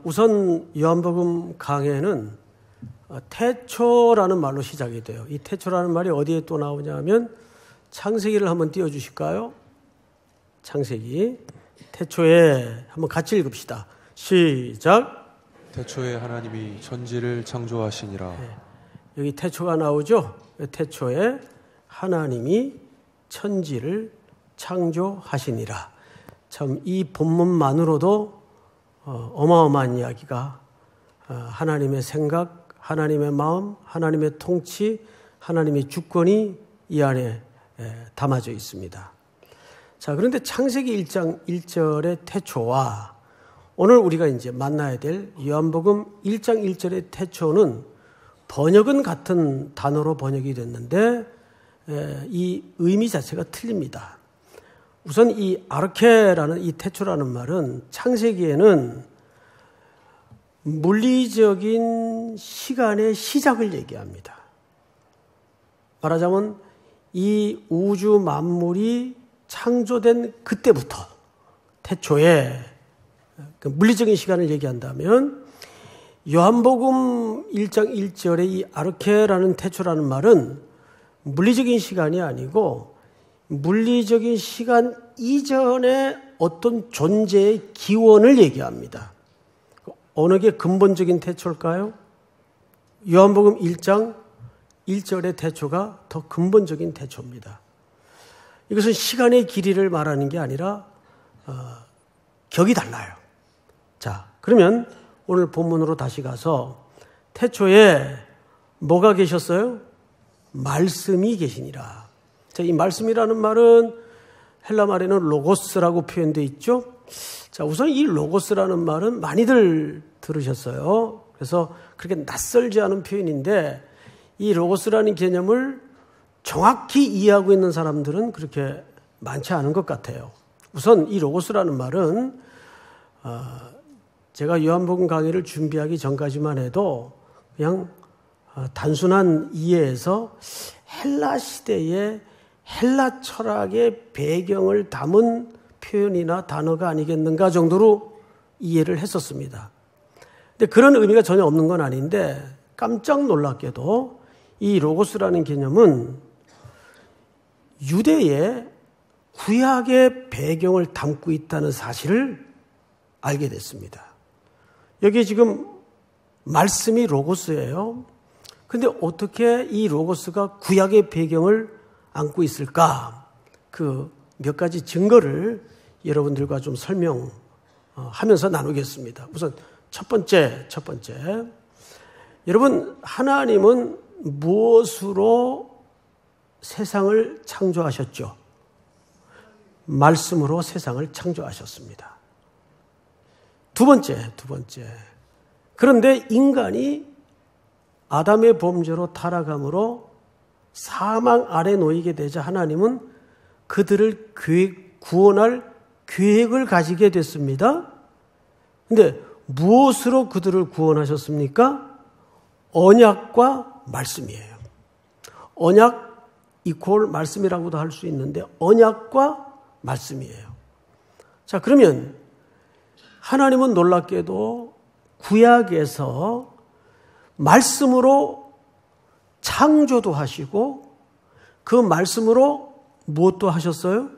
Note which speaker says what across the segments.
Speaker 1: 우선 요한복음 강해는 태초라는 말로 시작이 돼요. 이 태초라는 말이 어디에 또 나오냐면 창세기를 한번 띄워주실까요? 창세기 태초에 한번 같이 읽읍시다. 시작.
Speaker 2: 태초에 하나님이 천지를 창조하시니라.
Speaker 1: 네. 여기 태초가 나오죠. 태초에 하나님이 천지를 창조하시니라. 참 이 본문만으로도 어마어마한 이야기가 하나님의 생각, 하나님의 마음, 하나님의 통치, 하나님의 주권이 이 안에 담아져 있습니다. 자, 그런데 창세기 1장 1절의 태초와 오늘 우리가 이제 만나야 될 요한복음 1장 1절의 태초는 번역은 같은 단어로 번역이 됐는데 이 의미 자체가 틀립니다. 우선 이 아르케라는 이 태초라는 말은 창세기에는 물리적인 시간의 시작을 얘기합니다. 말하자면 이 우주 만물이 창조된 그때부터 태초에 그 물리적인 시간을 얘기한다면 요한복음 1장 1절의 이 아르케라는 태초라는 말은 물리적인 시간이 아니고 물리적인 시간 이전의 어떤 존재의 기원을 얘기합니다. 어느 게 근본적인 태초일까요? 요한복음 1장 1절의 태초가 더 근본적인 태초입니다. 이것은 시간의 길이를 말하는 게 아니라 격이 달라요. 자, 그러면 오늘 본문으로 다시 가서 태초에 뭐가 계셨어요? 말씀이 계시니라. 자, 이 말씀이라는 말은 헬라 말에는 로고스라고 표현되어 있죠. 자, 우선 이 로고스라는 말은 많이들 들으셨어요. 그래서 그렇게 낯설지 않은 표현인데 이 로고스라는 개념을 정확히 이해하고 있는 사람들은 그렇게 많지 않은 것 같아요. 우선 이 로고스라는 말은 제가 요한복음 강의를 준비하기 전까지만 해도 그냥 단순한 이해에서 헬라 시대의 헬라 철학의 배경을 담은 표현이나 단어가 아니겠는가 정도로 이해를 했었습니다. 근데 그런 의미가 전혀 없는 건 아닌데 깜짝 놀랍게도 이 로고스라는 개념은 유대의 구약의 배경을 담고 있다는 사실을 알게 됐습니다. 여기 지금 말씀이 로고스예요. 근데 어떻게 이 로고스가 구약의 배경을 안고 있을까? 그 몇 가지 증거를 여러분들과 좀 설명하면서 나누겠습니다. 우선 첫 번째. 여러분, 하나님은 무엇으로 세상을 창조하셨죠? 말씀으로 세상을 창조하셨습니다. 두 번째. 그런데 인간이 아담의 범죄로 타락함으로 사망 아래 놓이게 되자 하나님은 그들을 구원할 계획을 가지게 됐습니다. 그런데 무엇으로 그들을 구원하셨습니까? 언약과 말씀이에요. 언약 이퀄 말씀이라고도 할 수 있는데 언약과 말씀이에요. 자, 그러면 하나님은 놀랍게도 구약에서 말씀으로 창조도 하시고 그 말씀으로 무엇도 하셨어요?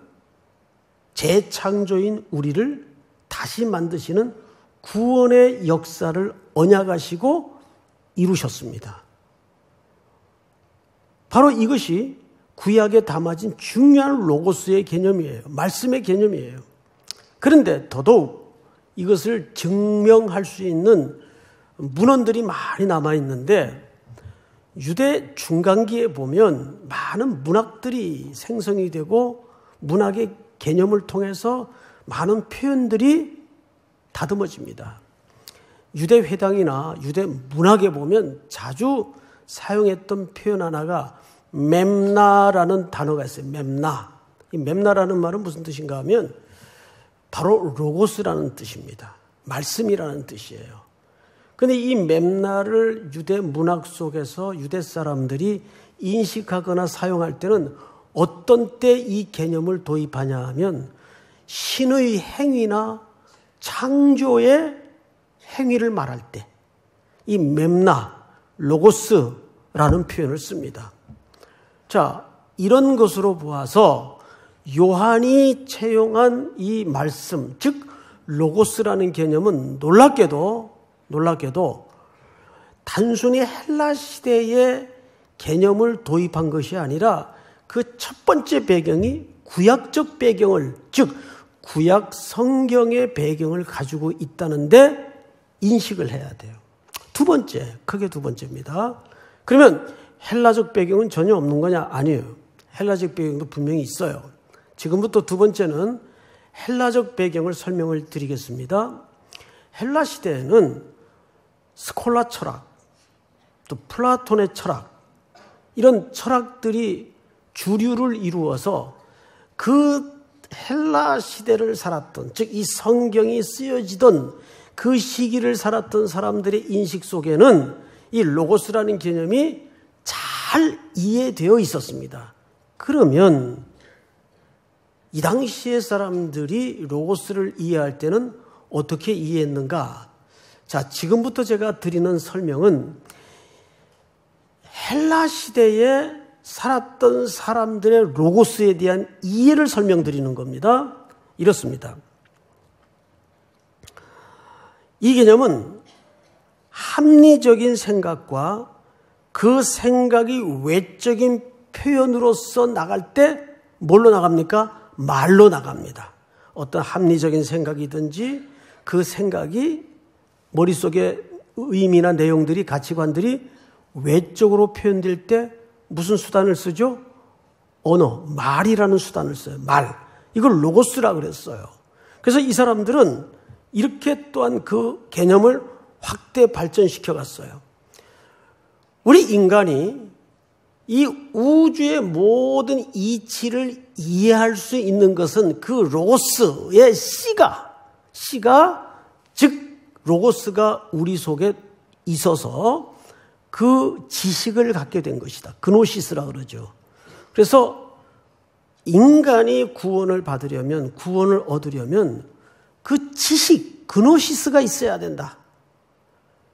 Speaker 1: 재창조인 우리를 다시 만드시는 구원의 역사를 언약하시고 이루셨습니다. 바로 이것이 구약에 담아진 중요한 로고스의 개념이에요. 말씀의 개념이에요. 그런데 더더욱 이것을 증명할 수 있는 문헌들이 많이 남아있는데 유대 중간기에 보면 많은 문학들이 생성이 되고 문학의 개념을 통해서 많은 표현들이 다듬어집니다. 유대 회당이나 유대 문학에 보면 자주 사용했던 표현 하나가 mem나라는 단어가 있어요. mem나. 이 mem나라는 말은 무슨 뜻인가 하면 바로 로고스라는 뜻입니다. 말씀이라는 뜻이에요. 그런데 이 맵나를 유대 문학 속에서 유대 사람들이 인식하거나 사용할 때는 어떤 때 이 개념을 도입하냐 하면 신의 행위나 창조의 행위를 말할 때 이 맵나, 로고스라는 표현을 씁니다. 자, 이런 것으로 보아서 요한이 채용한 이 말씀, 즉 로고스라는 개념은 놀랍게도 단순히 헬라 시대의 개념을 도입한 것이 아니라 그 첫 번째 배경이 구약적 배경을, 즉 구약 성경의 배경을 가지고 있다는데 인식을 해야 돼요. 두 번째, 크게 두 번째입니다. 그러면 헬라적 배경은 전혀 없는 거냐? 아니에요. 헬라적 배경도 분명히 있어요. 지금부터 두 번째는 헬라적 배경을 설명을 드리겠습니다. 헬라 시대에는 스콜라 철학, 또 플라톤의 철학, 이런 철학들이 주류를 이루어서 그 헬라 시대를 살았던, 즉 이 성경이 쓰여지던 그 시기를 살았던 사람들의 인식 속에는 이 로고스라는 개념이 잘 이해되어 있었습니다. 그러면 이 당시의 사람들이 로고스를 이해할 때는 어떻게 이해했는가? 자, 지금부터 제가 드리는 설명은 헬라 시대에 살았던 사람들의 로고스에 대한 이해를 설명드리는 겁니다. 이렇습니다. 이 개념은 합리적인 생각과 그 생각이 외적인 표현으로서 나갈 때 뭘로 나갑니까? 말로 나갑니다. 어떤 합리적인 생각이든지 그 생각이 머릿속에 의미나 내용들이, 가치관들이 외적으로 표현될 때 무슨 수단을 쓰죠? 언어, 말이라는 수단을 써요. 말. 이걸 로고스라 그랬어요. 그래서 이 사람들은 이렇게 또한 그 개념을 확대 발전시켜 갔어요. 우리 인간이 이 우주의 모든 이치를 이해할 수 있는 것은 그 로고스의 씨가 즉 로고스가 우리 속에 있어서 그 지식을 갖게 된 것이다. 그노시스라 그러죠. 그래서 인간이 구원을 받으려면, 구원을 얻으려면 그 지식, 그노시스가 있어야 된다.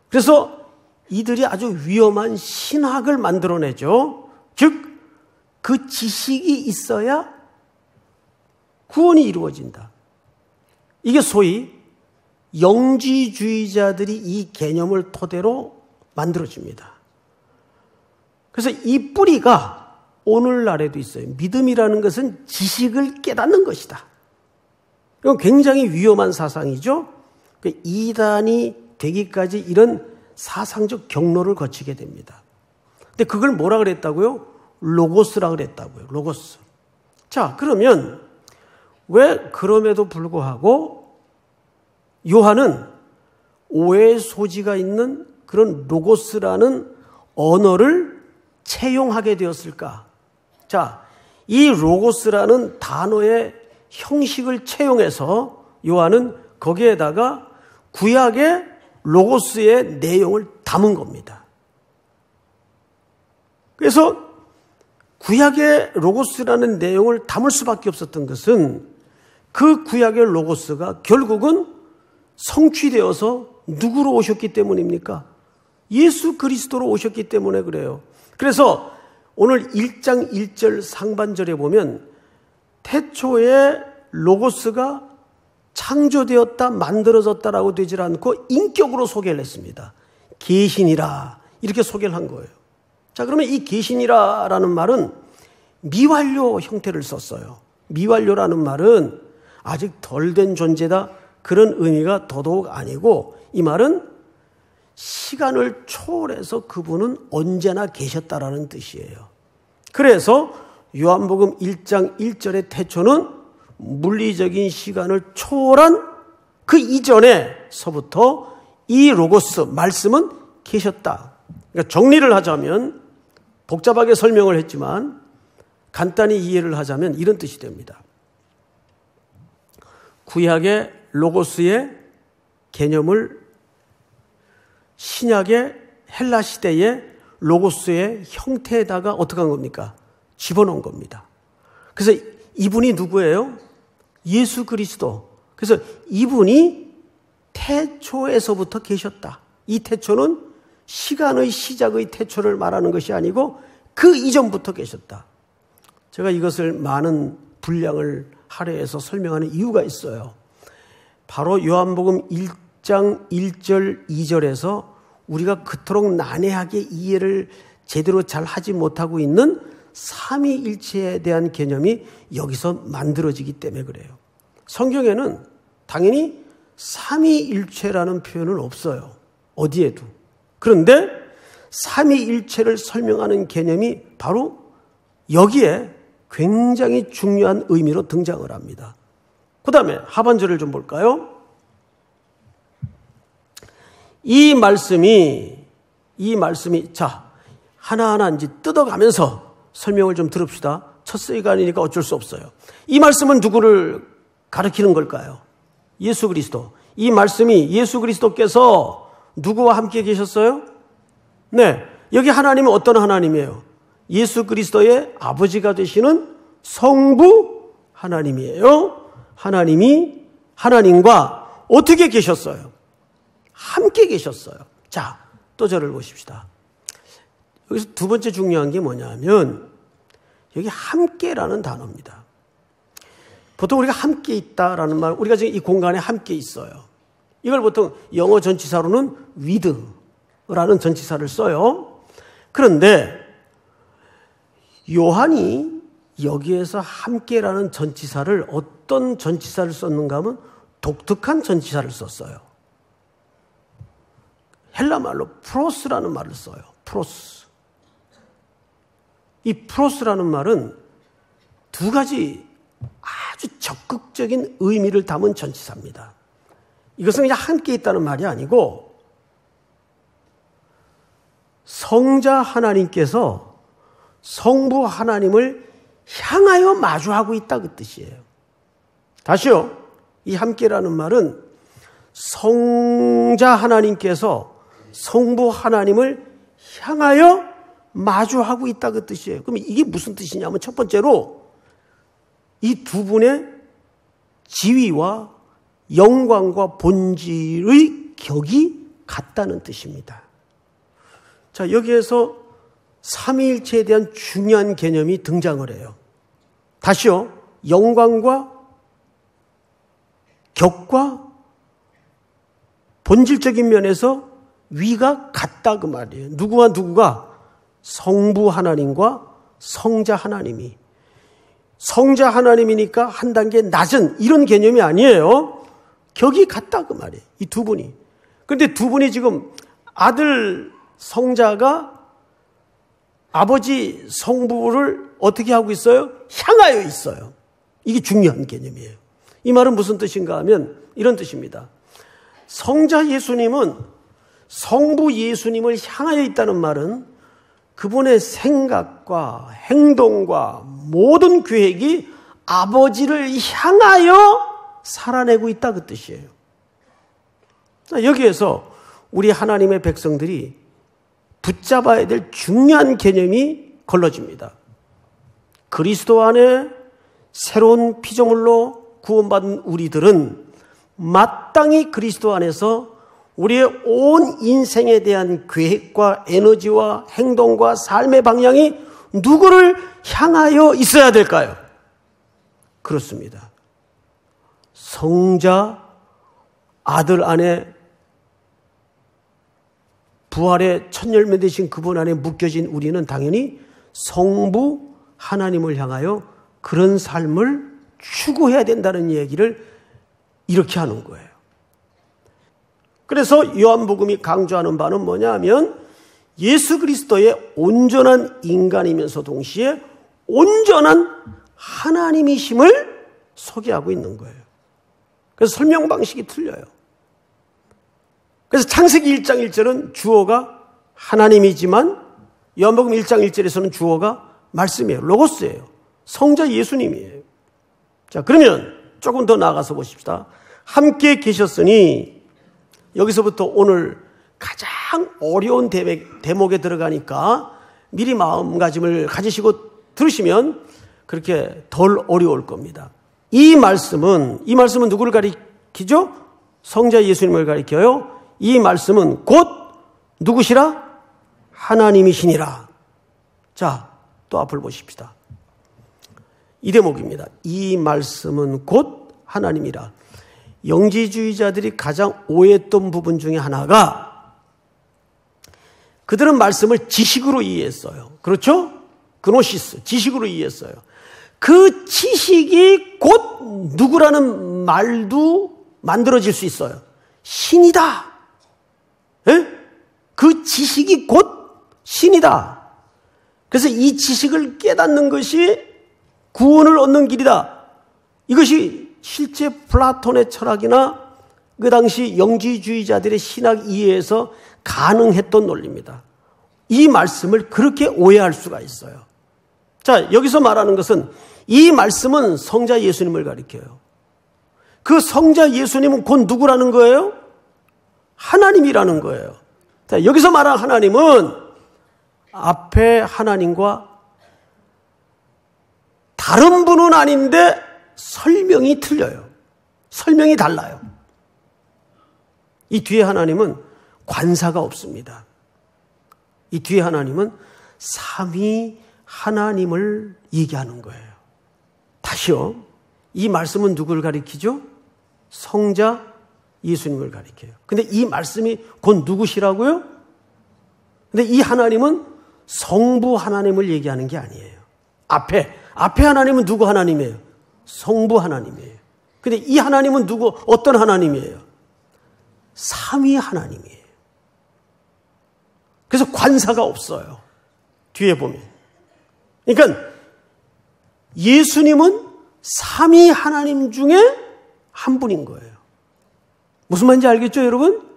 Speaker 1: 그래서 이들이 아주 위험한 신학을 만들어내죠. 즉 그 지식이 있어야 구원이 이루어진다. 이게 소위 영지주의자들이 이 개념을 토대로 만들어집니다. 그래서 이 뿌리가 오늘날에도 있어요. 믿음이라는 것은 지식을 깨닫는 것이다. 이건 굉장히 위험한 사상이죠. 이단이 되기까지 이런 사상적 경로를 거치게 됩니다. 근데 그걸 뭐라 그랬다고요? 로고스라 그랬다고요. 로고스. 자, 그러면 왜 그럼에도 불구하고 요한은 오해의 소지가 있는 그런 로고스라는 언어를 채용하게 되었을까? 자, 이 로고스라는 단어의 형식을 채용해서 요한은 거기에다가 구약의 로고스의 내용을 담은 겁니다. 그래서 구약의 로고스라는 내용을 담을 수밖에 없었던 것은 그 구약의 로고스가 결국은 성취되어서 누구로 오셨기 때문입니까? 예수 그리스도로 오셨기 때문에 그래요. 그래서 오늘 1장 1절 상반절에 보면 태초에 로고스가 창조되었다, 만들어졌다라고 되질 않고 인격으로 소개를 했습니다. 계시니라 이렇게 소개를 한 거예요. 자, 그러면 이 계시니라라는 말은 미완료 형태를 썼어요. 미완료라는 말은 아직 덜 된 존재다, 그런 의미가 더더욱 아니고, 이 말은 시간을 초월해서 그분은 언제나 계셨다라는 뜻이에요. 그래서 요한복음 1장 1절의 태초는 물리적인 시간을 초월한 그 이전에서부터 이 로고스, 말씀은 계셨다. 그러니까 정리를 하자면, 복잡하게 설명을 했지만 간단히 이해를 하자면 이런 뜻이 됩니다. 구약의 로고스의 개념을 신약의 헬라 시대의 로고스의 형태에다가 어떻게 한 겁니까? 집어넣은 겁니다. 그래서 이분이 누구예요? 예수 그리스도. 그래서 이분이 태초에서부터 계셨다. 이 태초는 시간의 시작의 태초를 말하는 것이 아니고 그 이전부터 계셨다. 제가 이것을 많은 분량을 할애해서 설명하는 이유가 있어요. 바로 요한복음 1장 1절 2절에서 우리가 그토록 난해하게 이해를 제대로 잘 하지 못하고 있는 삼위일체에 대한 개념이 여기서 만들어지기 때문에 그래요. 성경에는 당연히 삼위일체라는 표현은 없어요. 어디에도. 그런데 삼위일체를 설명하는 개념이 바로 여기에 굉장히 중요한 의미로 등장을 합니다. 그 다음에 하반절을 좀 볼까요? 이 말씀이 자 하나하나 이제 뜯어가면서 설명을 좀 들읍시다. 첫 시간이니까 어쩔 수 없어요. 이 말씀은 누구를 가리키는 걸까요? 예수 그리스도. 이 말씀이 예수 그리스도께서 누구와 함께 계셨어요? 네, 여기 하나님은 어떤 하나님이에요? 예수 그리스도의 아버지가 되시는 성부 하나님이에요. 하나님과 어떻게 계셨어요? 함께 계셨어요. 자, 또 저를 보십시다. 여기서 두 번째 중요한 게 뭐냐면 여기 함께라는 단어입니다. 보통 우리가 함께 있다라는 말, 우리가 지금 이 공간에 함께 있어요. 이걸 보통 영어 전치사로는 with라는 전치사를 써요. 그런데 요한이 여기에서 함께라는 전치사를 어떤 전치사를 썼는가 하면 독특한 전치사를 썼어요. 헬라 말로 프로스라는 말을 써요. 프로스. 이 프로스라는 말은 두 가지 아주 적극적인 의미를 담은 전치사입니다. 이것은 그냥 함께 있다는 말이 아니고 성자 하나님께서 성부 하나님을 향하여 마주하고 있다 그 뜻이에요. 다시요. 이 함께라는 말은 성자 하나님께서 성부 하나님을 향하여 마주하고 있다 그 뜻이에요. 그럼 이게 무슨 뜻이냐면 첫 번째로 이 두 분의 지위와 영광과 본질의 격이 같다는 뜻입니다. 자, 여기에서 삼위일체에 대한 중요한 개념이 등장을 해요. 다시요. 영광과 격과 본질적인 면에서 위가 같다 그 말이에요. 누구와 누구가? 성부 하나님과 성자 하나님이. 성자 하나님이니까 한 단계 낮은 이런 개념이 아니에요. 격이 같다 그 말이에요. 이 두 분이. 그런데 두 분이 지금 아들 성자가 아버지 성부를 어떻게 하고 있어요? 향하여 있어요. 이게 중요한 개념이에요. 이 말은 무슨 뜻인가 하면 이런 뜻입니다. 성자 예수님은 성부 예수님을 향하여 있다는 말은 그분의 생각과 행동과 모든 계획이 아버지를 향하여 살아내고 있다 그 뜻이에요. 여기에서 우리 하나님의 백성들이 붙잡아야 될 중요한 개념이 걸러집니다. 그리스도 안에 새로운 피조물로 구원받은 우리들은 마땅히 그리스도 안에서 우리의 온 인생에 대한 계획과 에너지와 행동과 삶의 방향이 누구를 향하여 있어야 될까요? 그렇습니다. 성자 아들 안에 부활의 첫 열매 되신 그분 안에 묶여진 우리는 당연히 성부 하나님을 향하여 그런 삶을 추구해야 된다는 얘기를 이렇게 하는 거예요. 그래서 요한복음이 강조하는 바는 뭐냐면 예수 그리스도의 온전한 인간이면서 동시에 온전한 하나님이심을 소개하고 있는 거예요. 그래서 설명 방식이 틀려요. 그래서 창세기 1장 1절은 주어가 하나님이지만 요한복음 1장 1절에서는 주어가 말씀이에요. 로고스예요. 성자 예수님이에요. 자, 그러면 조금 더 나아가서 보십시다. 함께 계셨으니 여기서부터 오늘 가장 어려운 대목에 들어가니까 미리 마음가짐을 가지시고 들으시면 그렇게 덜 어려울 겁니다. 이 말씀은 누구를 가리키죠? 성자 예수님을 가리켜요. 이 말씀은 곧 누구시라? 하나님이시니라. 자, 또 앞을 보십시다. 이 대목입니다. 이 말씀은 곧 하나님이라. 영지주의자들이 가장 오해했던 부분 중에 하나가 그들은 말씀을 지식으로 이해했어요. 그렇죠? 그노시스, 지식으로 이해했어요. 그 지식이 곧 누구라는 말도 만들어질 수 있어요. 신이다. 에? 그 지식이 곧 신이다. 그래서 이 지식을 깨닫는 것이 구원을 얻는 길이다. 이것이 실제 플라톤의 철학이나 그 당시 영지주의자들의 신학 이해에서 가능했던 논리입니다. 이 말씀을 그렇게 오해할 수가 있어요. 자, 여기서 말하는 것은 이 말씀은 성자 예수님을 가리켜요. 그 성자 예수님은 곧 누구라는 거예요? 하나님이라는 거예요. 자, 여기서 말하는 하나님은 앞에 하나님과 다른 분은 아닌데 설명이 틀려요. 설명이 달라요. 이 뒤에 하나님은 관사가 없습니다. 이 뒤에 하나님은 삼위 하나님을 얘기하는 거예요. 다시요. 이 말씀은 누구를 가리키죠? 성자 예수님을 가리켜요. 근데 이 말씀이 곧 누구시라고요? 근데 이 하나님은 성부 하나님을 얘기하는 게 아니에요. 앞에 하나님은 누구 하나님이에요? 성부 하나님이에요. 근데 이 하나님은 누구, 어떤 하나님이에요? 삼위 하나님이에요. 그래서 관사가 없어요. 뒤에 보면. 그러니까 예수님은 삼위 하나님 중에 한 분인 거예요. 무슨 말인지 알겠죠, 여러분?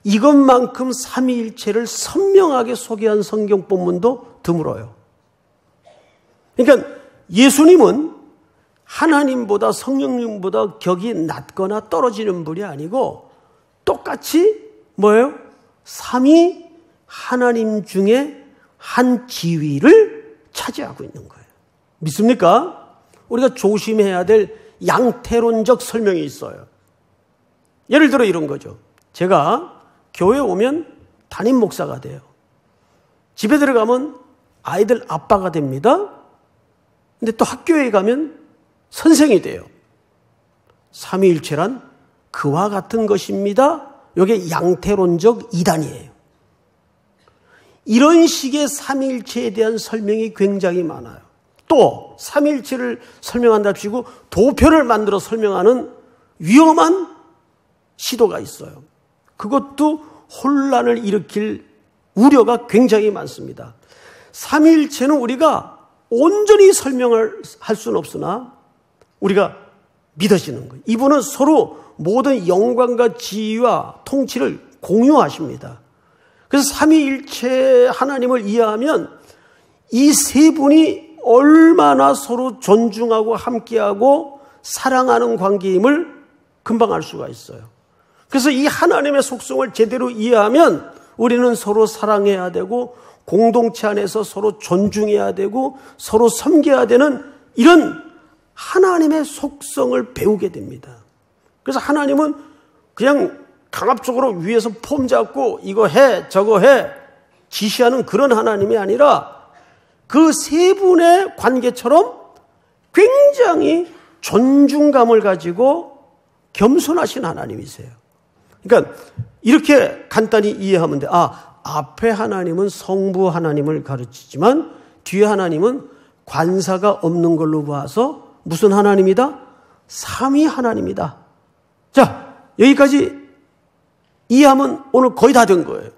Speaker 1: 이것만큼 삼위일체를 선명하게 소개한 성경 본문도 드물어요. 그러니까 예수님은 하나님보다 성령님보다 격이 낮거나 떨어지는 분이 아니고 똑같이 뭐예요? 삼위 하나님 중에 한 지위를 차지하고 있는 거예요. 믿습니까? 우리가 조심해야 될 양태론적 설명이 있어요. 예를 들어 이런 거죠. 제가 교회 오면 담임 목사가 돼요. 집에 들어가면 아이들 아빠가 됩니다. 근데 또 학교에 가면 선생이 돼요. 삼위일체란 그와 같은 것입니다. 이게 양태론적 이단이에요. 이런 식의 삼위일체에 대한 설명이 굉장히 많아요. 또 삼위일체를 설명한답시고 도표를 만들어 설명하는 위험한 시도가 있어요. 그것도 혼란을 일으킬 우려가 굉장히 많습니다. 삼위일체는 우리가 온전히 설명을 할 수는 없으나 우리가 믿어지는 거예요. 이분은 서로 모든 영광과 지위와 통치를 공유하십니다. 그래서 삼위일체 하나님을 이해하면 이 세 분이 얼마나 서로 존중하고 함께하고 사랑하는 관계임을 금방 알 수가 있어요. 그래서 이 하나님의 속성을 제대로 이해하면 우리는 서로 사랑해야 되고 공동체 안에서 서로 존중해야 되고 서로 섬겨야 되는 이런 하나님의 속성을 배우게 됩니다. 그래서 하나님은 그냥 강압적으로 위에서 폼 잡고 이거 해 저거 해 지시하는 그런 하나님이 아니라 그 세 분의 관계처럼 굉장히 존중감을 가지고 겸손하신 하나님이세요. 그러니까 이렇게 간단히 이해하면 돼. 앞에 하나님은 성부 하나님을 가르치지만 뒤에 하나님은 관사가 없는 걸로 봐서 무슨 하나님이다? 삼위 하나님이다. 자, 여기까지 이해하면 오늘 거의 다 된 거예요.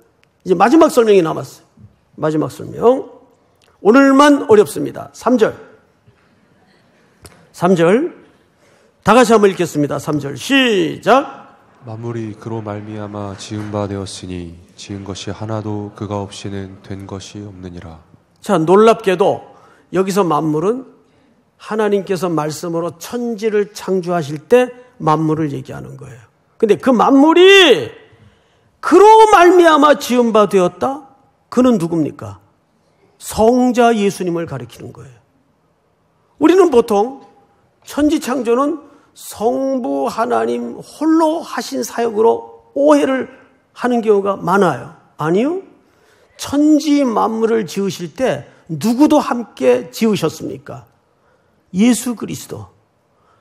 Speaker 1: 이제 마지막 설명이 남았어요. 마지막 설명. 오늘만 어렵습니다. 3절. 다 같이 한번 읽겠습니다. 3절 시작.
Speaker 2: 만물이 그로 말미암아 지은 바 되었으니 지은 것이 하나도 그가 없이는 된 것이 없느니라.
Speaker 1: 자, 놀랍게도 여기서 만물은 하나님께서 말씀으로 천지를 창조하실 때 만물을 얘기하는 거예요. 근데 그 만물이 그로 말미암아 지은 바 되었다. 그는 누굽니까? 성자 예수님을 가리키는 거예요. 우리는 보통 천지창조는 성부 하나님 홀로 하신 사역으로 오해를 하는 경우가 많아요. 아니요. 천지 만물을 지으실 때 누구도 함께 지으셨습니까? 예수 그리스도.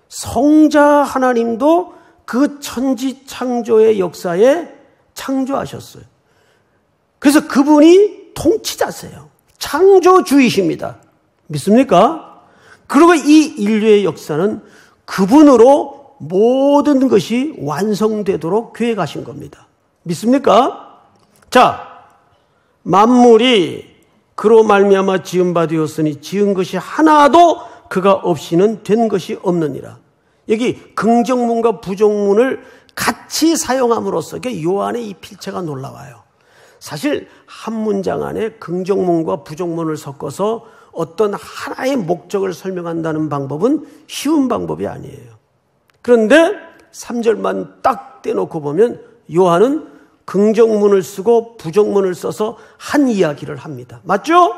Speaker 1: 성자 하나님도 그 천지 창조의 역사에 창조하셨어요. 그래서 그분이 통치자세요. 창조주이십니다. 믿습니까? 그리고 이 인류의 역사는 그분으로 모든 것이 완성되도록 계획하신 겁니다. 믿습니까? 자, 만물이 그로 말미암아 지은 바 되었으니 지은 것이 하나도 그가 없이는 된 것이 없느니라. 여기 긍정문과 부정문을 같이 사용함으로써 요한의 이 필체가 놀라워요. 사실 한 문장 안에 긍정문과 부정문을 섞어서 어떤 하나의 목적을 설명한다는 방법은 쉬운 방법이 아니에요. 그런데 3절만 딱 떼놓고 보면 요한은 긍정문을 쓰고 부정문을 써서 한 이야기를 합니다. 맞죠?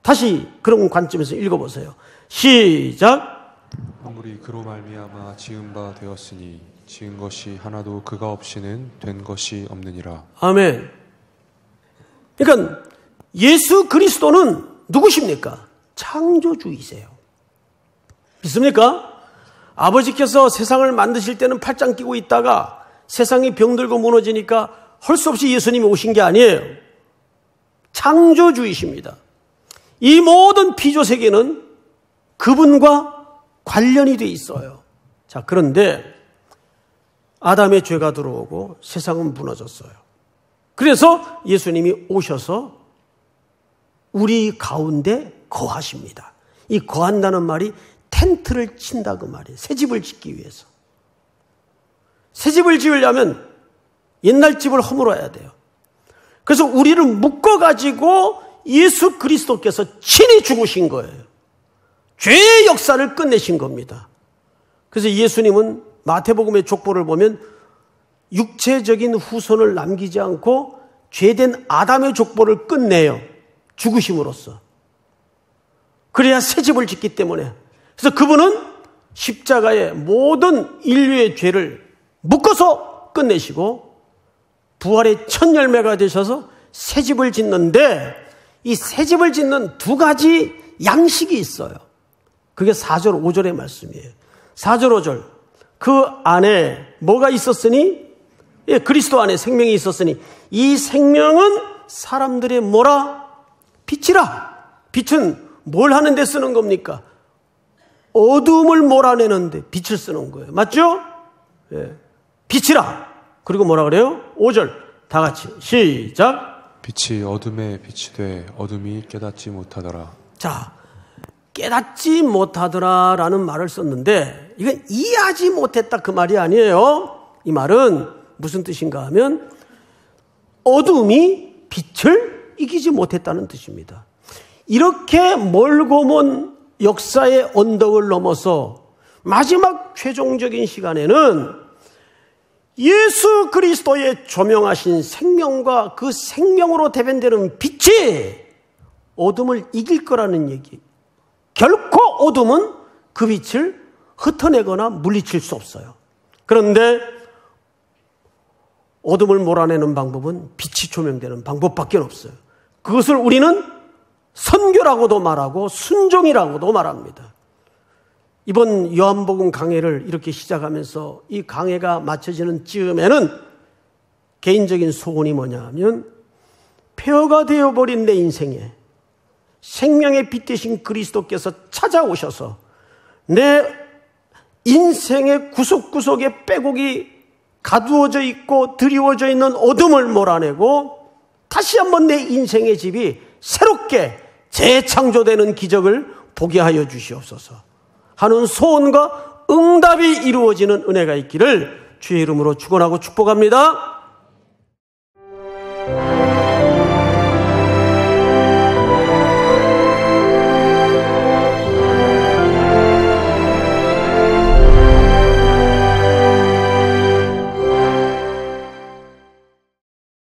Speaker 1: 다시 그런 관점에서 읽어보세요. 시작.
Speaker 2: 만물이 그로 말미암아 지은 바 되었으니 지은 것이 하나도 그가 없이는 된 것이 없느니라.
Speaker 1: 아멘. 그러니까 예수 그리스도는 누구십니까? 창조주이세요. 믿습니까? 아버지께서 세상을 만드실 때는 팔짱 끼고 있다가 세상이 병들고 무너지니까 할 수 없이 예수님이 오신 게 아니에요. 창조주이십니다. 이 모든 피조 세계는 그분과 관련이 돼 있어요. 자, 그런데 아담의 죄가 들어오고 세상은 무너졌어요. 그래서 예수님이 오셔서 우리 가운데 거하십니다. 이 거한다는 말이 텐트를 친다 그 말이에요. 새 집을 짓기 위해서. 새 집을 지으려면 옛날 집을 허물어야 돼요. 그래서 우리를 묶어가지고 예수 그리스도께서 친히 죽으신 거예요. 죄의 역사를 끝내신 겁니다. 그래서 예수님은 마태복음의 족보를 보면 육체적인 후손을 남기지 않고 죄된 아담의 족보를 끝내요. 죽으심으로써. 그래야 새 집을 짓기 때문에. 그래서 그분은 십자가에 모든 인류의 죄를 묶어서 끝내시고 부활의 첫 열매가 되셔서 새 집을 짓는데 이 새 집을 짓는 두 가지 양식이 있어요. 그게 4절 5절의 말씀이에요. 4절 5절. 그 안에 뭐가 있었으니? 예, 그리스도 안에 생명이 있었으니 이 생명은 사람들의 뭐라? 빛이라. 빛은 뭘 하는 데 쓰는 겁니까? 어둠을 몰아내는데 빛을 쓰는 거예요. 맞죠? 예. 빛이라. 그리고 뭐라 그래요? 5절 다 같이 시작.
Speaker 2: 빛이 어둠에 빛이 돼 어둠이 깨닫지 못하더라.
Speaker 1: 자, 깨닫지 못하더라라는 말을 썼는데 이건 이해하지 못했다 그 말이 아니에요. 이 말은 무슨 뜻인가 하면 어둠이 빛을 이기지 못했다는 뜻입니다. 이렇게 멀고 먼 역사의 언덕을 넘어서 마지막 최종적인 시간에는 예수 그리스도의 조명하신 생명과 그 생명으로 대변되는 빛이 어둠을 이길 거라는 얘기. 결코 어둠은 그 빛을 흩어내거나 물리칠 수 없어요. 그런데 어둠을 몰아내는 방법은 빛이 조명되는 방법밖에 없어요. 그것을 우리는 선교라고도 말하고 순종이라고도 말합니다. 이번 요한복음 강해를 이렇게 시작하면서 이 강해가 마쳐지는 즈음에는 개인적인 소원이 뭐냐면 폐허가 되어버린 내 인생에 생명의 빛 되신 그리스도께서 찾아오셔서 내 인생의 구석구석에 빼곡이 가두어져 있고 드리워져 있는 어둠을 몰아내고 다시 한번 내 인생의 집이 새롭게 재창조되는 기적을 보게 하여 주시옵소서 하는 소원과 응답이 이루어지는 은혜가 있기를 주의 이름으로 축원하고 축복합니다.